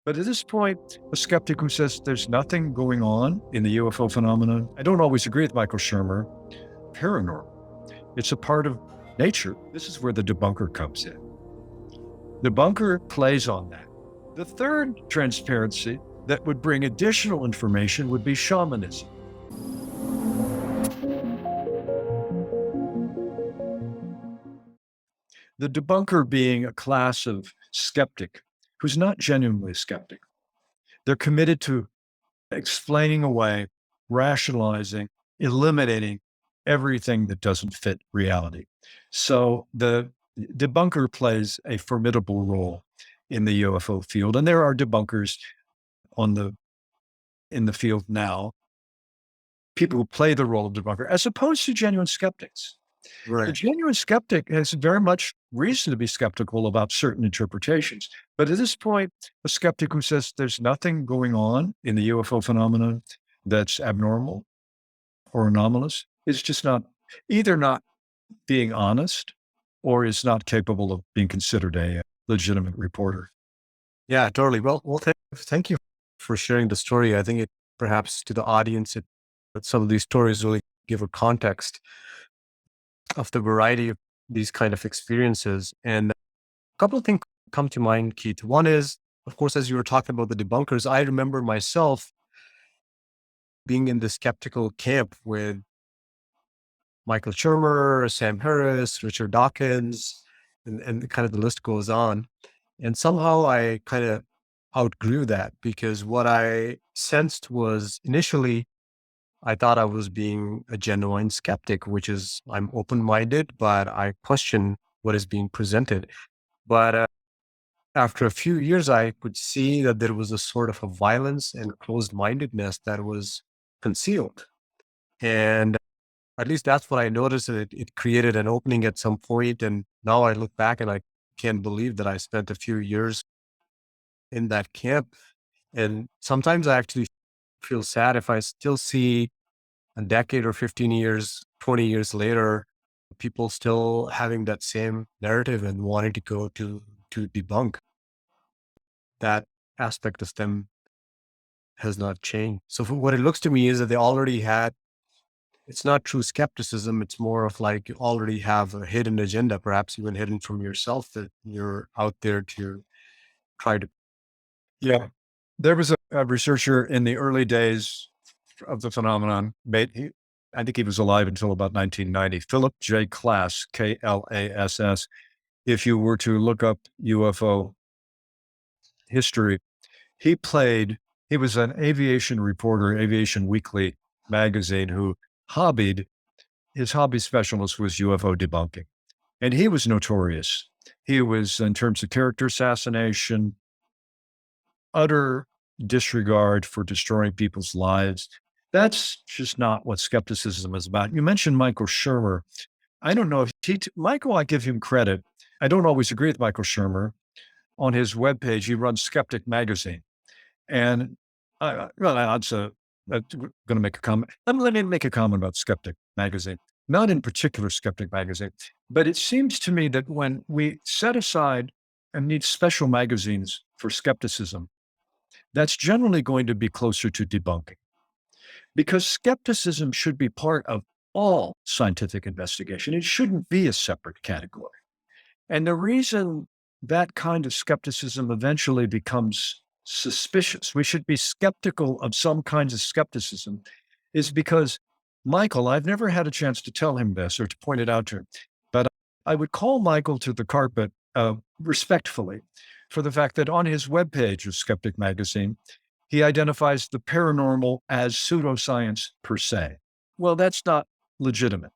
But at this point, a skeptic who says there's nothing going on in the UFO phenomenon, I don't always agree with Michael Shermer, paranormal. It's a part of nature. This is where the debunker comes in. The bunker plays on that. The third transparency that would bring additional information would be shamanism. The debunker being a class of skeptic who's not genuinely a skeptic. They're committed to explaining away, rationalizing, eliminating everything that doesn't fit reality. So the debunker plays a formidable role in the UFO field. And there are debunkers in the field now, people who play the role of debunker, as opposed to genuine skeptics. The Right. genuine skeptic has very much reason to be skeptical about certain interpretations. But at this point, a skeptic who says there's nothing going on in the UFO phenomenon that's abnormal or anomalous is just either not being honest or is not capable of being considered a legitimate reporter. Yeah, totally. Well, thank you for sharing the story. I think it perhaps to the audience, that some of these stories really give a context of the variety of these kind of experiences. And a couple of things come to mind, Keith. One is, of course, as you were talking about the debunkers, I remember myself being in the skeptical camp with Michael Shermer, Sam Harris, Richard Dawkins, and kind of the list goes on. And somehow I kind of outgrew that because what I sensed was initially I thought I was being a genuine skeptic, which is I'm open minded, but I question what is being presented. But after a few years, I could see that there was a sort of a violence and closed mindedness that was concealed. And at least that's what I noticed. That it created an opening at some point. And now I look back and I can't believe that I spent a few years in that camp. And sometimes I actually feel sad if I still see a decade or 15 years, 20 years later, people still having that same narrative and wanting to go to debunk that aspect of them has not changed. So for what it looks to me is that they already had, it's not true skepticism. It's more of like you already have a hidden agenda, perhaps even hidden from yourself that you're out there to try to. Yeah. There was a researcher in the early days of the phenomenon. I think he was alive until about 1990. Philip J. Klass, Klass. If you were to look up UFO history, he was an aviation reporter, Aviation Weekly magazine, who his hobby specialist was UFO debunking. And he was notorious. He was, in terms of character assassination, utter disregard for destroying people's lives. That's just not what skepticism is about. You mentioned Michael Shermer. I don't know if Michael, I give him credit. I don't always agree with Michael Shermer. On his webpage, he runs Skeptic magazine. And well, I'm going to make a comment. Let me make a comment about Skeptic magazine, not in particular Skeptic magazine, but it seems to me that when we set aside and need special magazines for skepticism, that's generally going to be closer to debunking because skepticism should be part of all scientific investigation. It shouldn't be a separate category. And the reason that kind of skepticism eventually becomes suspicious, we should be skeptical of some kinds of skepticism, is because Michael, I've never had a chance to tell him this or to point it out to him, but I would call Michael to the carpet respectfully for the fact that on his webpage of Skeptic Magazine, he identifies the paranormal as pseudoscience per se. Well, that's not legitimate.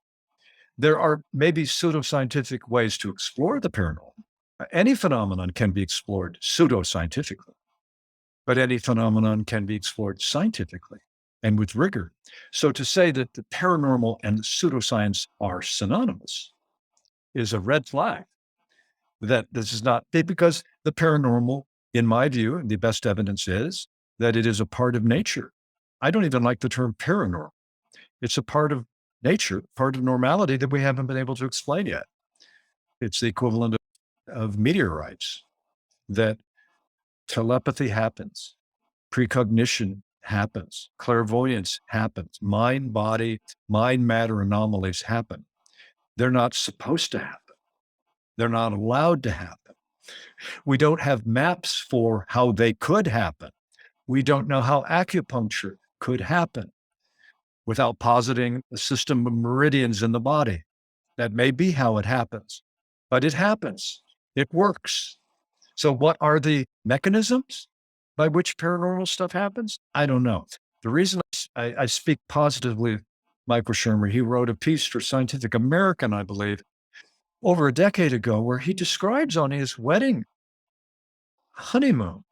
There are maybe pseudoscientific ways to explore the paranormal. Any phenomenon can be explored pseudoscientifically, but any phenomenon can be explored scientifically and with rigor. So to say that the paranormal and pseudoscience are synonymous is a red flag. That this is not because the paranormal, in my view, the best evidence is that it is a part of nature. I don't even like the term paranormal. It's a part of nature, part of normality that we haven't been able to explain yet. It's the equivalent of meteorites that Telepathy happens. Precognition happens. Clairvoyance happens. Mind, body, mind matter anomalies happen. They're not supposed to happen. They're not allowed to happen. We don't have maps for how they could happen. We don't know how acupuncture could happen without positing a system of meridians in the body. That may be how it happens, but it happens. It works. So what are the mechanisms by which paranormal stuff happens? I don't know. The reason I speak positively of Michael Shermer, he wrote a piece for Scientific American, I believe, over a decade ago, where he describes on his wedding honeymoon,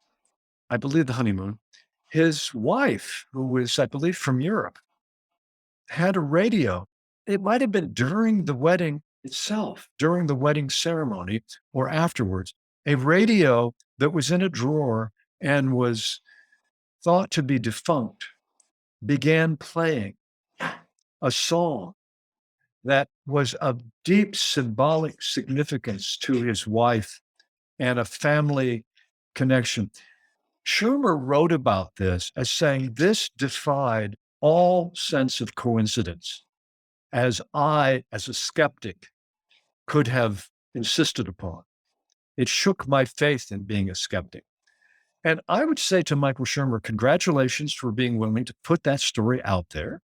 I believe the honeymoon, his wife, who was, I believe, from Europe, had a radio. It might have been during the wedding itself, during the wedding ceremony or afterwards, a radio that was in a drawer and was thought to be defunct began playing a song that was of deep symbolic significance to his wife and a family connection. Shermer wrote about this as saying this defied all sense of coincidence, as I, as a skeptic, could have insisted upon. It shook my faith in being a skeptic. And I would say to Michael Shermer, congratulations for being willing to put that story out there,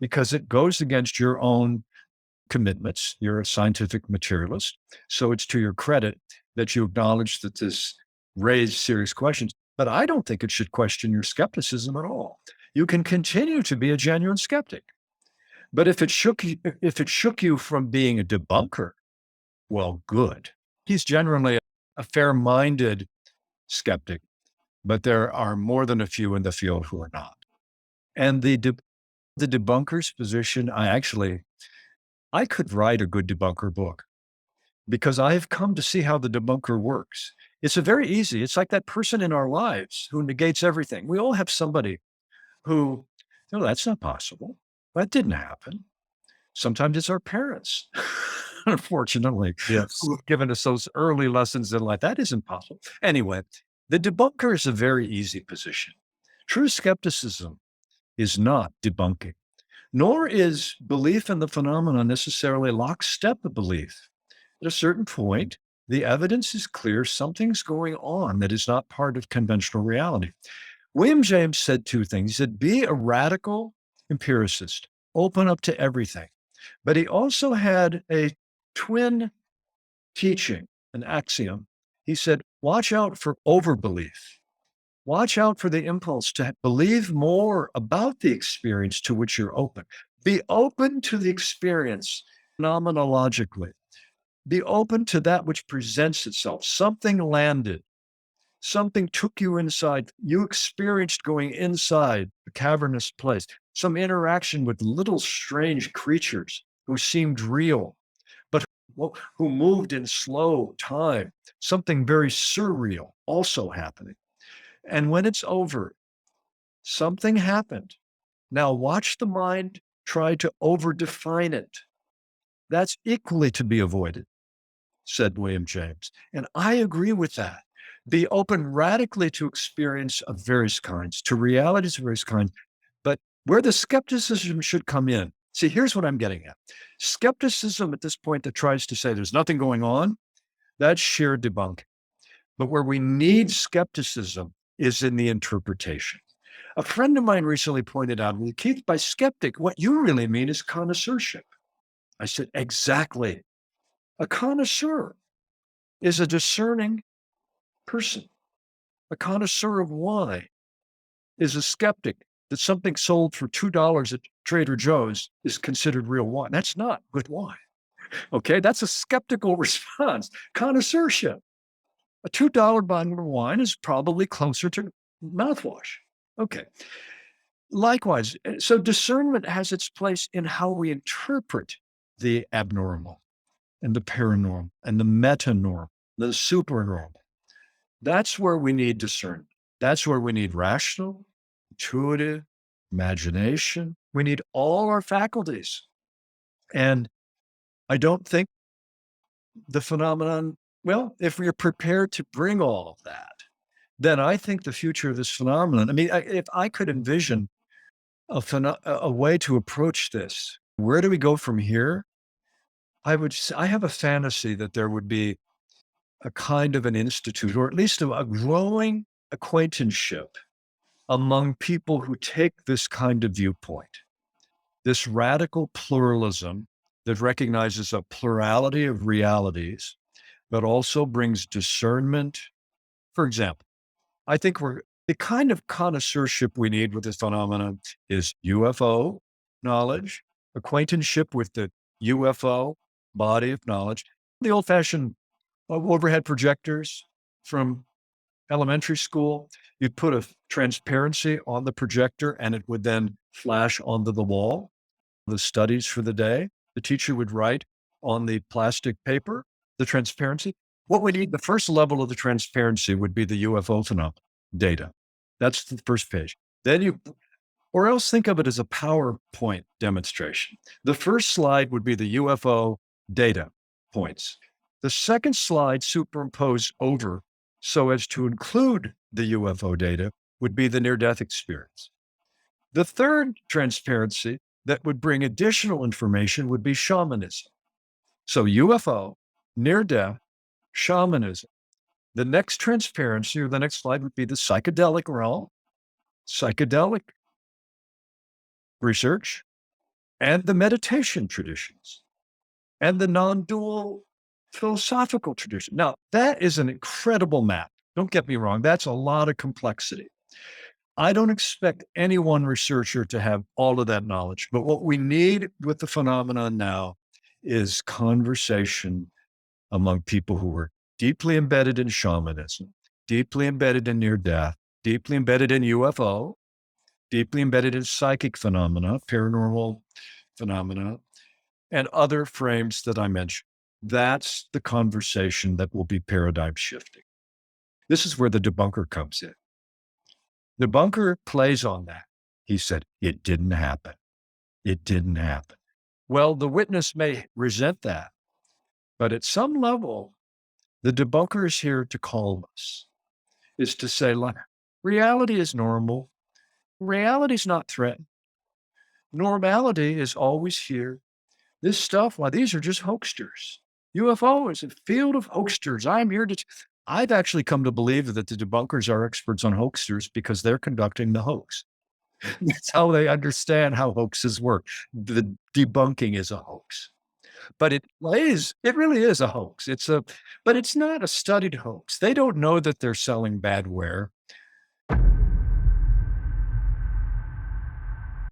because it goes against your own commitments. You're a scientific materialist. So it's to your credit that you acknowledge that this raised serious questions. But I don't think it should question your skepticism at all. You can continue to be a genuine skeptic. But if it shook you from being a debunker, well, good. He's generally a fair-minded skeptic, but there are more than a few in the field who are not. And the debunker's position, I could write a good debunker book, because I have come to see how the debunker works. It's very easy. It's like that person in our lives who negates everything. We all have somebody who, no, that's not possible. That didn't happen. Sometimes it's our parents, unfortunately, Yes. who have given us those early lessons in life. That isn't possible. Anyway, the debunker is a very easy position. True skepticism is not debunking, nor is belief in the phenomenon necessarily lockstep of belief. At a certain point, the evidence is clear something's going on that is not part of conventional reality. William James said two things. He said, be a radical empiricist, open up to everything. But he also had a twin teaching, an axiom. He said, watch out for overbelief. Watch out for the impulse to believe more about the experience to which you're open. Be open to the experience phenomenologically. Be open to that which presents itself. Something landed. Something took you inside. You experienced going inside a cavernous place. Some interaction with little strange creatures who seemed real, but who moved in slow time. Something very surreal also happening. And when it's over, something happened. Now watch the mind try to overdefine it. That's equally to be avoided, said William James. And I agree with that. Be open radically to experience of various kinds, to realities of various kinds. But where the skepticism should come in, see, here's what I'm getting at. Skepticism at this point that tries to say there's nothing going on, that's sheer debunking. But where we need skepticism is in the interpretation. A friend of mine recently pointed out, well, Keith, by skeptic, what you really mean is connoisseurship. I said, exactly. A connoisseur is a discerning person. A connoisseur of wine is a skeptic that something sold for $2 at Trader Joe's is considered real wine. That's not good wine. Okay, that's a skeptical response. Connoisseurship. A $2 bottle of wine is probably closer to mouthwash. Okay. Likewise, so discernment has its place in how we interpret the abnormal and the paranormal and the metanormal, the supernormal. That's where we need discernment. That's where we need rational, intuitive, imagination. We need all our faculties. And I don't think the phenomenon, well, if we are prepared to bring all of that, then I think the future of this phenomenon, I mean, if I could envision a way to approach this, where do we go from here? I have a fantasy that there would be a kind of an institute, or at least a growing acquaintanceship among people who take this kind of viewpoint, this radical pluralism that recognizes a plurality of realities, but also brings discernment. For example, I think the kind of connoisseurship we need with this phenomenon is UFO knowledge, acquaintanceship with the UFO body of knowledge, the old fashioned overhead projectors from elementary school. You'd put a transparency on the projector and it would then flash onto the wall. The studies for the day, the teacher would write on the plastic paper, the transparency. What we need, the first level of the transparency would be the UFO phenomenon data. That's the first page. Then or else think of it as a PowerPoint demonstration. The first slide would be the UFO data points. The second slide superimposed over so as to include the UFO data would be the near-death experience. The third transparency that would bring additional information would be shamanism. So UFO, near-death, shamanism. The next transparency or the next slide would be the psychedelic realm, psychedelic research, and the meditation traditions, and the non-dual philosophical tradition. Now, that is an incredible map. Don't get me wrong, that's a lot of complexity. I don't expect any one researcher to have all of that knowledge, but what we need with the phenomenon now is conversation among people who are deeply embedded in shamanism, deeply embedded in near death, deeply embedded in UFO, deeply embedded in psychic phenomena, paranormal phenomena, and other frames that I mentioned. That's the conversation that will be paradigm shifting. This is where the debunker comes in. The debunker plays on that. He said, it didn't happen. It didn't happen. Well, the witness may resent that, but at some level, the debunker is here to calm us, is to say, reality is normal. Reality is not threatened. Normality is always here. This stuff, these are just hoaxsters. UFO is a field of hoaxsters. I'm here to. I've actually come to believe that the debunkers are experts on hoaxsters because they're conducting the hoax. That's how they understand how hoaxes work. The debunking is a hoax, but it really is a hoax. But it's not a studied hoax. They don't know that they're selling badware.